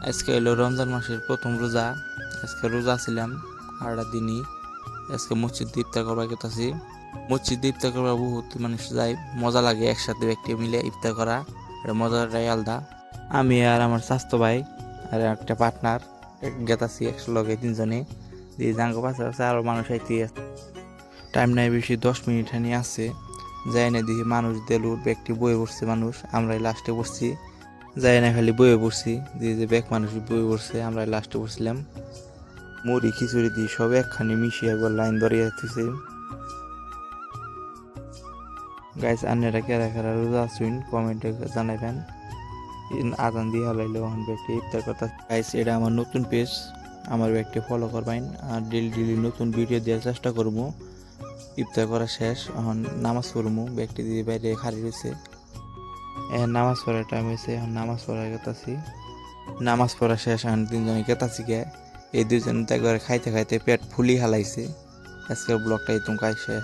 আজকে হলো রমজান মাসের প্রথম রোজা। আজকে রোজা ছিলাম 8টা দিনই। আজকে মসজিদ ইফতার করবার গেতেছি। মসজিদ ইফতার করবার বহুত মানুষ যায়, মজা লাগে একসাথে ব্যক্তি মিলে ইফতার করা, এটা মজাটাই আলাদা। আমি আর আমার স্বাস্থ্য ভাই আর একটা পার্টনার গেতাছি একলগে তিনজনে দিয়ে জাঙ্গ পাশে আছে আরো মানুষ আইতে আছে। টাইম নাই বেশি, 10 মিনিট হানি আছে। যাই না দেখি মানুষ দেলুর ব্যক্তি বয়ে পড়ছে, মানুষ আমরাই লাস্টে পড়ছি। যাই না খালি বয়ে পড়ছি, দিয়ে যে ব্যাগ মানুষ বয়ে পড়ছে, আমরা লাস্টে পড়ছিলাম। মুড়ি খিচুড়ি দিয়ে সব একখানে মিশিয়ে একবার লাইন ধরিয়ে যাচ্ছি। গাইস আন্নেরা কেরা কেরা রোজা আসুন কমেন্টে জানাবেন। আজান দিয়ে হালাইলো এখন ব্যক্তি ইফতার কথা। গাইস এটা আমার নতুন পেজ, আমার ব্যক্তি ফলো করবেন আর ডেলি নতুন ভিডিও দেওয়ার চেষ্টা করবো। ইফতার করা শেষ, এখন নামাজ পড়বো, ব্যক্তি দিয়ে বাইরে খালি রয়েছে। এখন নামাজ পড়ার টাইম হয়েছে, এখন নামাজ পড়া গেতাছি। নামাজ পড়া শেষ, এখন তিনজনে গেতাছি গে। এই দুজন তো একবার খাইতে খাইতে পেট ফুলি হালাইছে। আজকের ব্লগটা একদম শেষ।